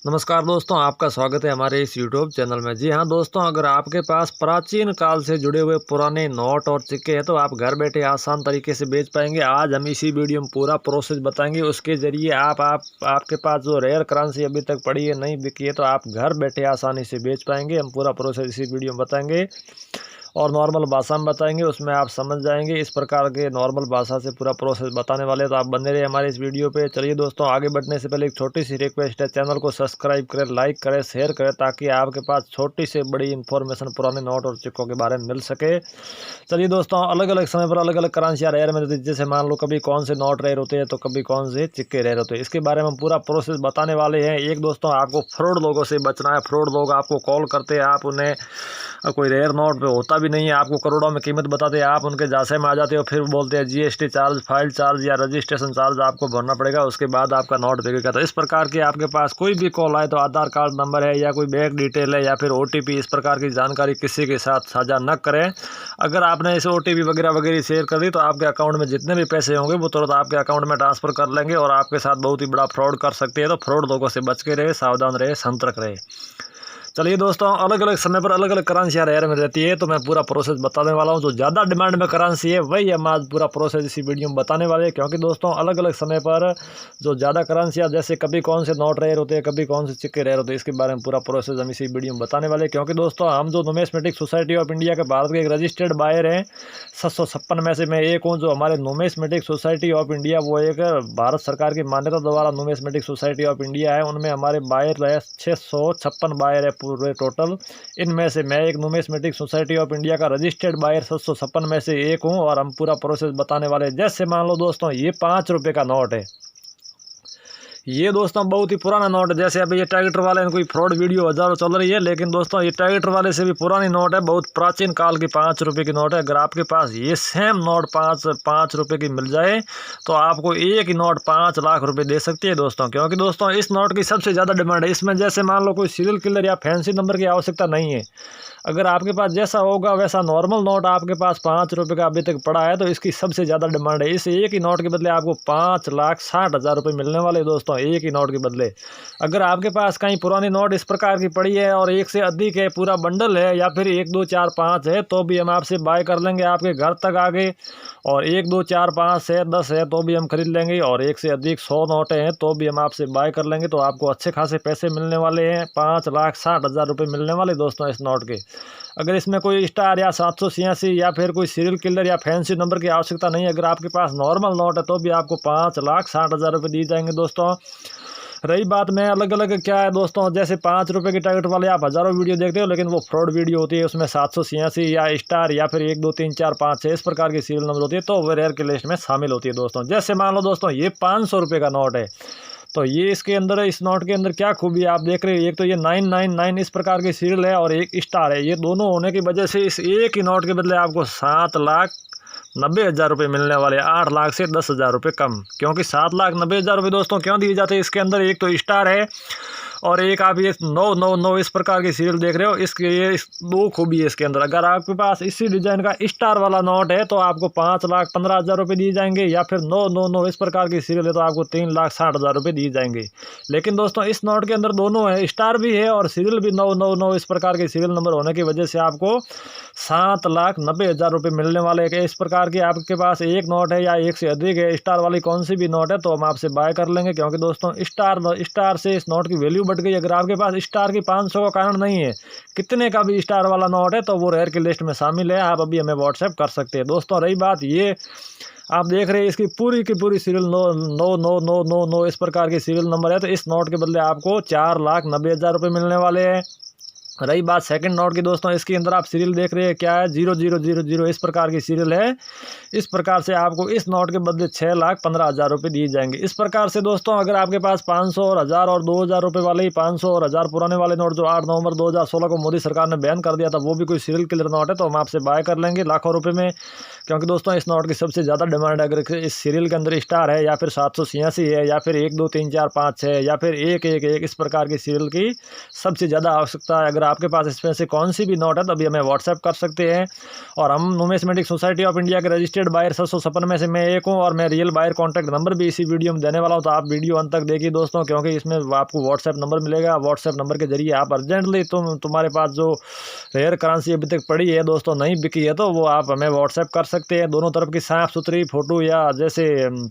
नमस्कार दोस्तों, आपका स्वागत है हमारे इस यूट्यूब चैनल में। जी हाँ दोस्तों, अगर आपके पास प्राचीन काल से जुड़े हुए पुराने नोट और सिक्के हैं तो आप घर बैठे आसान तरीके से बेच पाएंगे। आज हम इसी वीडियो में पूरा प्रोसेस बताएंगे। उसके ज़रिए आपके पास जो रेयर करेंसी अभी तक पड़ी है, नहीं बिकी है, तो आप घर बैठे आसानी से बेच पाएंगे। हम पूरा प्रोसेस इसी वीडियो में बताएंगे और नॉर्मल भाषा में बताएंगे, उसमें आप समझ जाएंगे। इस प्रकार के नॉर्मल भाषा से पूरा प्रोसेस बताने वाले, तो आप बने रहे हमारे इस वीडियो पे। चलिए दोस्तों, आगे बढ़ने से पहले एक छोटी सी रिक्वेस्ट है, चैनल को सब्सक्राइब करें, लाइक करें, शेयर करें, ताकि आपके पास छोटी से बड़ी इन्फॉर्मेशन पुराने नोट और सिक्कों के बारे में मिल सके। चलिए दोस्तों, अलग अलग समय पर अलग अलग करेंसियाँ रेयर में देती है। जैसे मान लो कभी कौन से नोट रेयर होते हैं तो कभी कौन से सिक्के रेयर होते हैं, इसके बारे में हम पूरा प्रोसेस बताने वाले हैं। एक दोस्तों, आपको फ्रॉड लोगों से बचना है। फ्रॉड लोग आपको कॉल करते हैं, आप उन्हें कोई रेयर नोट पे होता भी नहीं है, आपको करोड़ों में कीमत बताते हैं, आप उनके झांसे में आ जाते हो, फिर बोलते हैं जीएसटी चार्ज, फाइल चार्ज या रजिस्ट्रेशन चार्ज आपको भरना पड़ेगा, उसके बाद आपका नोट बिकेगा। तो इस प्रकार की आपके पास कोई भी कॉल आए तो आधार कार्ड नंबर है या कोई बैंक डिटेल है या फिर ओटीपी, इस प्रकार की जानकारी किसी के साथ साझा न करें। अगर आपने इस ओटीपी वगैरह वगैरह शेयर कर दी तो आपके अकाउंट में जितने भी पैसे होंगे वो तुरंत आपके अकाउंट में ट्रांसफर कर लेंगे और आपके साथ बहुत ही बड़ा फ्रॉड कर सकते हैं। तो फ्रॉड लोगों से बच के रहे, सावधान रहे, सतर्क रहे। चलिए दोस्तों, अलग अलग समय पर अलग अलग करेंसियाँ रेयर में रहती है, तो मैं पूरा प्रोसेस बताने वाला हूँ। जो ज़्यादा डिमांड में करेंसी है वही हम आज पूरा प्रोसेस इसी वीडियो में बताने वाले हैं। क्योंकि दोस्तों, अलग अलग समय पर जो ज़्यादा करेंसियाँ, जैसे कभी कौन से नोट रेयर होते हैं, कभी कौन से सिक्के रेयर होते हैं, इसके बारे में पूरा प्रोसेस हम इसी वीडियो में बताने वाले हैं। क्योंकि दोस्तों, हम जो न्यूमिस्मेटिक सोसाइटी ऑफ इंडिया के भारत के एक रजिस्टर्ड बायर हैं, 756 में से मैं एक हूँ। जो हमारे न्यूमिस्मेटिक सोसाइटी ऑफ इंडिया, वो एक भारत सरकार की मान्यता द्वारा न्यूमिस्मेटिक सोसाइटी ऑफ इंडिया है। उनमें हमारे बायर है 656 बायर है पूरे टोटल। इनमें से मैं एक न्यूमिस्मेटिक सोसाइटी ऑफ इंडिया का रजिस्टर्ड बायर 756 में से एक हूँ और हम पूरा प्रोसेस बताने वाले हैं। जैसे मान लो दोस्तों, ये 5 रुपये का नोट है। ये दोस्तों बहुत ही पुराना नोट है। जैसे अभी ये ट्रैक्टर वाले में कोई फ्रॉड वीडियो हज़ारों चल रही है, लेकिन दोस्तों ये ट्रैक्टर वाले से भी पुरानी नोट है, बहुत प्राचीन काल की 5 रुपये की नोट है। अगर आपके पास ये सेम नोट पाँच रुपये की मिल जाए तो आपको एक ही नोट 5 लाख रुपए दे सकती है दोस्तों। क्योंकि दोस्तों, इस नोट की सबसे ज़्यादा डिमांड है। इसमें जैसे मान लो कोई सीरियल किलर या फैंसी नंबर की आवश्यकता नहीं है। अगर आपके पास जैसा होगा वैसा नॉर्मल नोट आपके पास 5 रुपये का अभी तक पड़ा है, तो इसकी सबसे ज़्यादा डिमांड है। इस एक ही नोट के बदले आपको 5,60,000 रुपये मिलने वाले दोस्तों, एक ही नोट के बदले। अगर आपके पास कहीं पुरानी नोट इस प्रकार की पड़ी है और एक से अधिक है, पूरा बंडल है, या फिर 1 2 4 5 है, तो भी हम आपसे बाय कर लेंगे आपके घर तक आगे। और 1 2 4 5 है, 10 है, तो भी हम खरीद लेंगे। और एक से अधिक 100 नोटें हैं तो भी हम आपसे बाय कर लेंगे। तो आपको अच्छे खासे पैसे मिलने वाले हैं, 5,60,000 रुपये मिलने वाले दोस्तों इस नोट के। अगर इसमें कोई स्टार या 786 या फिर कोई सीरियल किलर या फैंसी नंबर की आवश्यकता नहीं है, अगर आपके पास नॉर्मल नोट है, तो भी आपको 5,60,000 रुपये दिए जाएंगे दोस्तों। रही बात में अलग अलग क्या है दोस्तों, जैसे 5 रुपये की टिकट वाले आप हज़ारों वीडियो देखते हो, लेकिन वो फ्रॉड वीडियो होती है। उसमें 786 या स्टार या फिर 1 2 3 4 5 6 इस प्रकार की सीरियल नंबर होती है, तो वो रेयर की लिस्ट में शामिल होती है दोस्तों। जैसे मान लो दोस्तों, ये 500 रुपये का नोट है, तो ये इसके अंदर, इस नोट के अंदर क्या खूबी आप देख रहे हो। एक तो ये 999 इस प्रकार की सीरियल है और एक स्टार है। ये दोनों होने की वजह से इस एक ही नोट के बदले आपको 7,90,000 रुपये मिलने वाले, 8 लाख से 10,000 रुपये कम। क्योंकि 7,90,000 रुपये दोस्तों क्यों दिए जाते हैं इसके अंदर, एक तो स्टार है और एक आप ये 999 इस प्रकार की सीरियल देख रहे हो। इसके ये दो खूबी है इसके अंदर। अगर आपके पास इसी डिजाइन का स्टार वाला नोट है तो आपको 5,15,000 रुपये दिए जाएंगे, या फिर 999 इस प्रकार की सीरियल है तो आपको 3,60,000 रुपये दिए जाएंगे। लेकिन दोस्तों, इस नोट के अंदर दोनों है, स्टार भी है और सीरियल भी 999 इस प्रकार के सीरियल नंबर होने की वजह से आपको 7,90,000 रुपये मिलने वाले हैं। इस प्रकार की आपके पास एक नोट है या एक से अधिक है, स्टार वाली कौन सी भी नोट है, तो हम आपसे बाय कर लेंगे। क्योंकि दोस्तों, स्टार से इस नोट की वैल्यू बढ़ गई। अगर आपके पास स्टार की 500 का कारण नहीं है, कितने का भी स्टार वाला नोट है, तो वो रेयर की लिस्ट में शामिल है। आप अभी हमें व्हाट्सएप कर सकते हैं दोस्तों। रही बात ये, आप देख रहे हैं इसकी पूरी की पूरी सीरियल 99999 इस प्रकार की सीरियल नंबर है, तो इस नोट के बदले आपको 4,90,000 रुपये मिलने वाले हैं। रही बात सेकंड नोट की दोस्तों, इसके अंदर आप सीरियल देख रहे हैं क्या है, 0000 इस प्रकार की सीरियल है। इस प्रकार से आपको इस नोट के बदले 6,15,000 रुपये दिए जाएंगे। इस प्रकार से दोस्तों, अगर आपके पास 500 और 1000 और 2,000 रुपये वाले ही 500 और 1000 पुराने वाले नोट जो 8 नवंबर 2016 को मोदी सरकार ने बैन कर दिया था, वो भी कोई सीरियल किलर नोट है, तो हम आपसे बाय कर लेंगे लाखों रुपये में। क्योंकि दोस्तों इस नोट की सबसे ज़्यादा डिमांड अगर इस सीरियल के अंदर स्टार है, या फिर 786 है, या फिर 1 2 3 4 5 है, या फिर 1 1 1 इस प्रकार की सीरियल की सबसे ज़्यादा आवश्यकता है। अगर आपके पास इसमें से कौन सी भी नोट है तो अभी हमें व्हाट्सएप कर सकते हैं। और हम नुमिस्मेटिक सोसाइटी ऑफ इंडिया के रजिस्टर्ड बायर 756 में से मैं एक हूँ, और मैं रियल बायर कॉन्टैक्ट नंबर भी इसी वीडियो में देने वाला हूँ। तो आप वीडियो अंत तक देखिए दोस्तों, क्योंकि इसमें आपको व्हाट्सएप नंबर मिलेगा। व्हाट्सएप नंबर के जरिए आप अर्जेंटली तुम्हारे पास जो रेयर करेंसी अभी तक पड़ी है दोस्तों नहीं बिकी है, तो वो आप हमें व्हाट्सएप कर सकते हैं। दोनों तरफ की साफ़ सुथरी फ़ोटो, या जैसे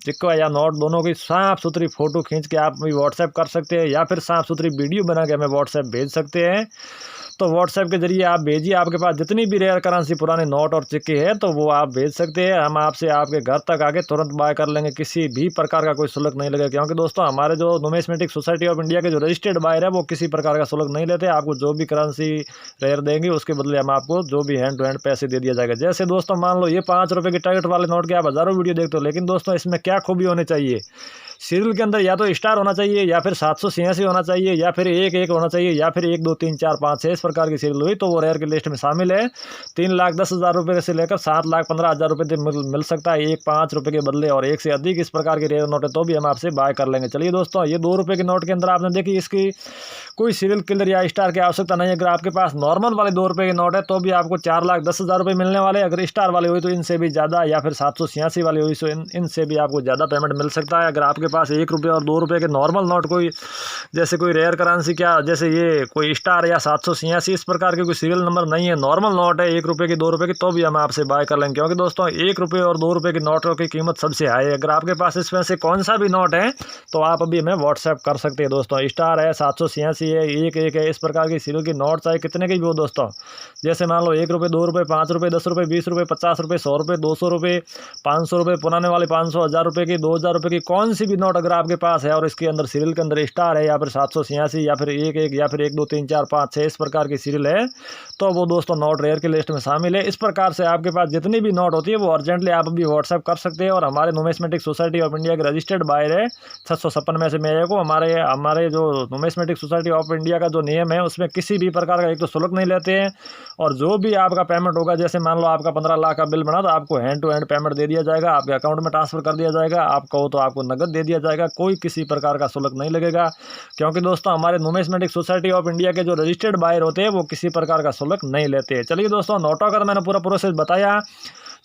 सिक्का या नोट, दोनों की साफ़ सुथरी फ़ोटो खींच के आप भी व्हाट्सएप कर सकते हैं, या फिर साफ़ सुथरी वीडियो बना के हमें व्हाट्सएप भेज सकते हैं। तो व्हाट्सएप के जरिए आप भेजिए, आपके पास जितनी भी रेयर करेंसी पुराने नोट और सिक्के हैं तो वो आप भेज सकते हैं। हम आपसे आपके घर तक आके तुरंत बाय कर लेंगे, किसी भी प्रकार का कोई शुल्क नहीं लगेगा। क्योंकि दोस्तों हमारे जो नुमिस्मेटिक सोसाइटी ऑफ इंडिया के जो रजिस्टर्ड बायर है वो किसी प्रकार का शुल्क नहीं लेते। आपको जो भी करेंसी रेयर देंगे उसके बदले हम आपको जो भी हैंड टू हैंड पैसे दे दिया जाएगा। जैसे दोस्तों मान लो ये 5 रुपये के टैगेट वाले नोट के आप हज़ारों वीडियो देखते हो, लेकिन दोस्तों इसमें क्या खूबी होनी चाहिए, सीरियल के अंदर या तो स्टार होना चाहिए, या फिर 786 होना चाहिए, या फिर 1 1 होना चाहिए, या फिर 1 2 3 4 5 6 इस प्रकार की सीरियल हुई तो वो रेयर की लिस्ट में शामिल है। 3,10,000 रुपये से लेकर 7,15,000 रुपये तक मिल सकता है, एक 5 रुपये के बदले, और एक से अधिक इस प्रकार के रेयर नोट है तो भी हम आपसे बाय कर लेंगे। चलिए दोस्तों, ये 2 रुपये के नोट के अंदर आपने देखी इसकी कोई सीरियल किलर या स्टार की आवश्यकता नहीं है। अगर आपके पास नॉर्मल वाले 2 रुपये के नोट है तो भी आपको 4,10,000 रुपये मिलने वाले। अगर स्टार वाली हुई तो इनसे भी ज़्यादा, या फिर 786 वाली हुई तो इनसे भी आपको ज़्यादा पेमेंट मिल सकता है। अगर आपके पास 1 रुपये और 2 रुपये के नॉर्मल नोट कोई, जैसे कोई रेयर करेंसी, क्या जैसे ये कोई स्टार या 786 इस प्रकार के कोई सीरियल नंबर नहीं है, नॉर्मल नोट है 1 रुपये की 2 रुपये की, तो भी हम आपसे बाय कर लेंगे। क्योंकि दोस्तों 1 रुपये और 2 रुपये की नोटों की कीमत सबसे हाई है। अगर आपके पास इसमें से कौन सा भी नोट है तो आप अभी हमें व्हाट्सएप कर सकते हैं दोस्तों। स्टार है, 786 है, 1 1 है, इस प्रकार की सीरियल की नोट चाहे कितने की भी हो दोस्तों, जैसे मान लो 1 रुपये 2 रुपये 5 रुपये 10 रुपये 20 रुपये 50 रुपये 100 रुपये 200 रुपये 500 रुपये, पुराने वाले 500 1000 रुपये की 2000 रुपये की कौन सी भी नोट अगर आपके पास है और इसके अंदर सीरियल के अंदर स्टार है, या फिर 786, या फिर 1 1, या फिर 1 2 3 4 5 6 इस प्रकार की सीरियल है, तो वो दोस्तों नोट रेयर की लिस्ट में शामिल है। इस प्रकार से आपके पास जितनी भी नोट होती है वो अर्जेंटली आप अभी व्हाट्सएप कर सकते हैं। और हमारे नुमिस्मेटिक सोसाइटी ऑफ इंडिया के रजिस्टर्ड बायर है 656 में से मैं एक हूँ। हमारे जो नुमिस्मेटिक सोसाइटी ऑफ इंडिया का जो नियम है उसमें किसी भी प्रकार का एक तो शुल्क नहीं लेते हैं, और जो भी आपका पेमेंट होगा, जैसे मान लो आपका 15 लाख का बिल बना तो आपको हैंड टू हैंड पेमेंट दे दिया जाएगा, आपके अकाउंट में ट्रांसफर कर दिया जाएगा। आप कहो तो आपको नगद दे दिया जाएगा, कोई किसी प्रकार का शुल्क नहीं लगेगा। क्योंकि दोस्तों हमारे नुमिस्मेटिक सोसाइटी ऑफ इंडिया के जो रजिस्टर्ड बायर होते हैं वो किसी प्रकार का शुल्क नहीं लेते। चलिए दोस्तों, नोटों का तो मैंने पूरा प्रोसेस बताया।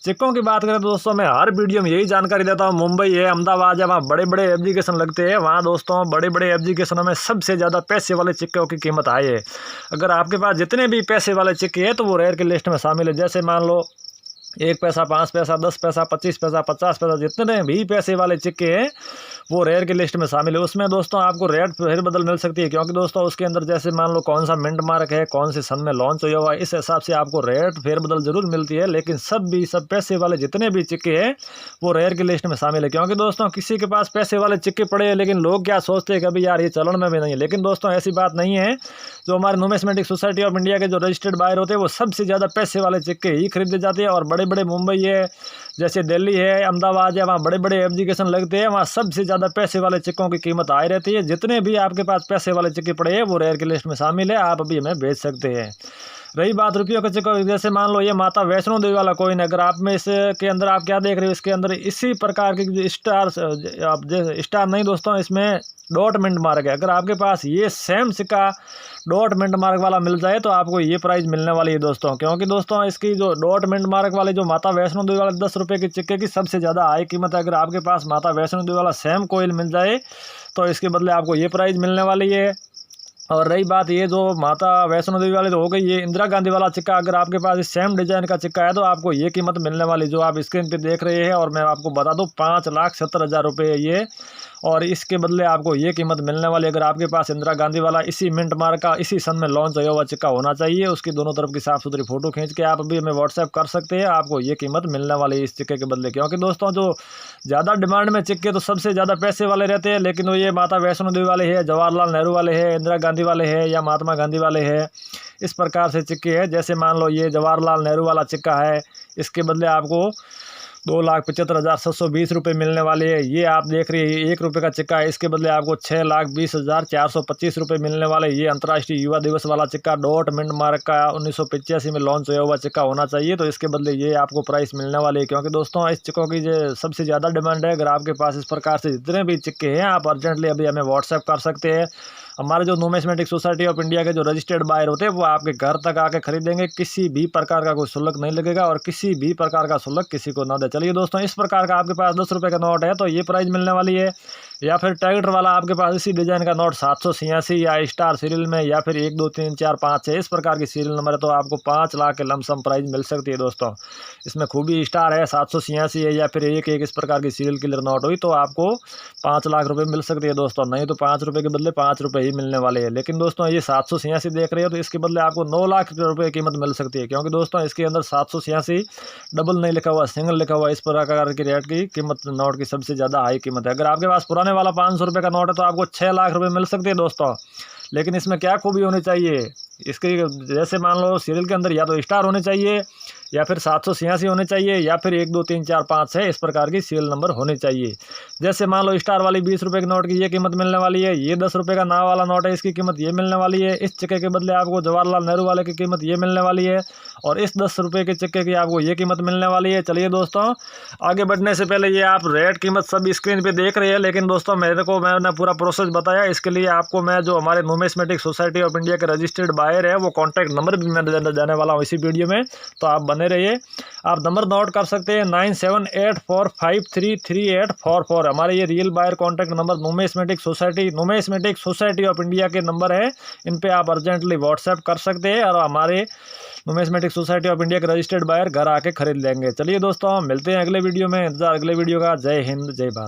सिक्कों की बात करें तो दोस्तों मैं हर वीडियो में यही जानकारी देता हूँ। मुंबई है, अहमदाबाद है, वहाँ बड़े बड़े एप्लीकेशन लगते हैं, वहाँ दोस्तों बड़े बड़े एप्लीकेशनों में सबसे ज़्यादा पैसे वाले सिक्कों की कीमत हाई है। अगर आपके पास जितने भी पैसे वाले सिक्के हैं तो वो रेयर की लिस्ट में शामिल है। जैसे मान लो 1 पैसा 5 पैसा 10 पैसा 25 पैसा 50 पैसा जितने भी पैसे वाले सिक्के हैं वो रेयर की लिस्ट में शामिल है। उसमें दोस्तों आपको रेट फिर बदल मिल सकती है, क्योंकि दोस्तों उसके अंदर जैसे मान लो कौन सा मिंट मार्क है, कौन से सन में लॉन्च हुआ हुआ है, इस हिसाब से आपको रेट फेर बदल जरूर मिलती है। लेकिन सब पैसे वाले जितने भी सिक्के हैं वो रेयर की लिस्ट में शामिल है। क्योंकि दोस्तों किसी के पास पैसे वाले सिक्के पड़े हैं, लेकिन लोग क्या सोचते हैं कि अभी यार ये चलन में भी नहीं है, लेकिन दोस्तों ऐसी बात नहीं है। जो हमारे नुमिस्मेटिक सोसाइटी ऑफ इंडिया के जो रजिस्टर्ड बायर होते हैं वो सबसे ज़्यादा पैसे वाले सिक्के ही खरीदे जाते हैं। और बड़े बड़े मुंबई है, जैसे दिल्ली है, अहमदाबाद है, वहाँ बड़े बड़े एप्लीकेशन लगते हैं, वहाँ सबसे ज़्यादा पैसे वाले सिक्कों की कीमत आई रहती है। जितने भी आपके पास पैसे वाले सिक्के पड़े हैं वो रेयर की लिस्ट में शामिल है, आप अभी हमें भेज सकते हैं। रही बात रुपयों के सिक्कों, जैसे मान लो ये माता वैष्णो देवी वाला कॉइन, अगर आप में इसके अंदर आप क्या देख रहे हो, इसके अंदर इसी प्रकार की स्टार, आप स्टार नहीं दोस्तों, इसमें डॉट मिंट मार्क है। अगर आपके पास ये सेम सिक्का डॉट मिंट मार्क वाला मिल जाए तो आपको ये प्राइस मिलने वाली है दोस्तों। क्योंकि दोस्तों इसकी जो डॉट मिंट मार्क वाले जो माता वैष्णो देवी वाले 10 रुपये के सिक्के की सबसे ज़्यादा हाई कीमत है। अगर आपके पास माता वैष्णो देवी वाला सेम कॉइन मिल जाए तो इसके बदले आपको ये प्राइस मिलने वाली है। और रही बात ये जो माता वैष्णो देवी वाले तो हो गई, ये इंदिरा गांधी वाला सिक्का, अगर आपके पास इस सेम डिजाइन का सिक्का है तो आपको ये कीमत मिलने वाली जो आप स्क्रीन पे देख रहे हैं। और मैं आपको बता दूं 5,70,000 रुपये ये, और इसके बदले आपको ये कीमत मिलने वाली। अगर आपके पास इंदिरा गांधी वाला इसी मिंट मार्क का इसी सन में लॉन्च हुआ हुआ सिक्का होना चाहिए, उसकी दोनों तरफ की साफ सुथरी फोटो खींच के आप अभी हमें व्हाट्सएप कर सकते हैं, आपको ये कीमत मिलने वाली है इस सिक्के के बदले। क्योंकि दोस्तों जो ज़्यादा डिमांड में सिक्के तो सबसे ज़्यादा पैसे वाले रहते हैं, लेकिन वो ये माता वैष्णो देवी वाले है, जवाहरलाल नेहरू वाले है, इंदिरा गांधी वाले है, या महात्मा गांधी वाले है, इस प्रकार से सिक्के हैं। जैसे मान लो ये जवाहरलाल नेहरू वाला सिक्का है, इसके बदले आपको ₹2,75,720 मिलने वाली है। ये आप देख रहे हैं ₹1 का सिक्का है, इसके बदले आपको ₹6,20,425 मिलने वाले। ये अंतर्राष्ट्रीय युवा दिवस वाला सिक्का डॉट मिंट मार्क का 1985 में लॉन्च हुआ हुआ सिक्का होना चाहिए, तो इसके बदले ये आपको प्राइस मिलने वाली है। क्योंकि दोस्तों इस सिक्कों की जो सबसे ज़्यादा डिमांड है। अगर आपके पास इस प्रकार से जितने भी सिक्के हैं आप अर्जेंटली अभी हमें व्हाट्सएप कर सकते हैं। हमारे जो न्यूमिस्मेटिक सोसाइटी ऑफ इंडिया के जो रजिस्टर्ड बायर होते हैं वो आपके घर तक आके खरीदेंगे। किसी भी प्रकार का कोई शुल्क नहीं लगेगा और किसी भी प्रकार का शुल्क किसी को ना दे। चलिए दोस्तों, इस प्रकार का आपके पास ₹10 का नोट है तो ये प्राइस मिलने वाली है। या फिर टैगेट वाला आपके पास इसी डिजाइन का नोट 786 या स्टार सीरियल में या फिर 1 2 3 4 5 6 इस प्रकार की सीरियल नंबर है तो आपको 5 लाख के लमसम प्राइस मिल सकती है। दोस्तों इसमें खूबी स्टार है, 786 है या फिर 1 इस प्रकार की सीरियल किलर नोट हुई तो आपको 5 लाख रुपए मिल सकती है। दोस्तों नहीं तो ₹5 के बदले ₹5 ही मिलने वाले हैं। लेकिन दोस्तों ये 786 देख रहे हो तो इसके बदले आपको 9 लाख रुपए कीमत मिल सकती है। क्योंकि दोस्तों इसके अंदर 786 डबल नहीं लिखा हुआ, सिंगल लिखा हुआ। इस प्रकार की रेट की कीमत नोट की सबसे ज़्यादा हाई कीमत है। अगर आपके पास पुराने वाला ₹500 का नोट है तो आपको 6 लाख रुपए मिल सकते हैं। दोस्तों लेकिन इसमें क्या खूबी होनी चाहिए, इसके जैसे मान लो सीरियल के अंदर या तो स्टार होने चाहिए या फिर 786 होने चाहिए या फिर 1 2 3 4 5 6 इस प्रकार की सीरियल नंबर होने चाहिए। जैसे मान लो स्टार वाली ₹20 के नोट की ये कीमत मिलने वाली है। ये ₹10 का ना वाला नोट है, इसकी कीमत ये मिलने वाली है। इस सिक्के के बदले आपको जवाहरलाल नेहरू वाले की कीमत ये मिलने वाली है और इस ₹10 के सिक्के की आपको ये कीमत मिलने वाली है। चलिए दोस्तों आगे बढ़ने से पहले ये आप रेट कीमत सब स्क्रीन पे देख रहे हैं, लेकिन दोस्तों मैंने पूरा प्रोसेस बताया। इसके लिए आपको मैं जो हमारे न्यूमिस्मेटिक सोसाइटी ऑफ इंडिया के रजिस्टर्ड बायर है वो कॉन्टैक्ट नंबर भी मैं देने वाला हूँ इसी वीडियो में, तो आप बने रहिए। आप नंबर नोट कर सकते हैं 9784533844। हमारे ये real buyer contact number numismatic society of India के नंबर है। इन पे आप अर्जेंटली व्हाट्सएप कर सकते हैं और हमारे न्यूमिस्मेटिक सोसाइटी ऑफ इंडिया के रजिस्टर्ड बायर घर आके खरीद लेंगे। चलिए दोस्तों मिलते हैं अगले वीडियो में, इंतजार अगले वीडियो का। जय हिंद जय भारत।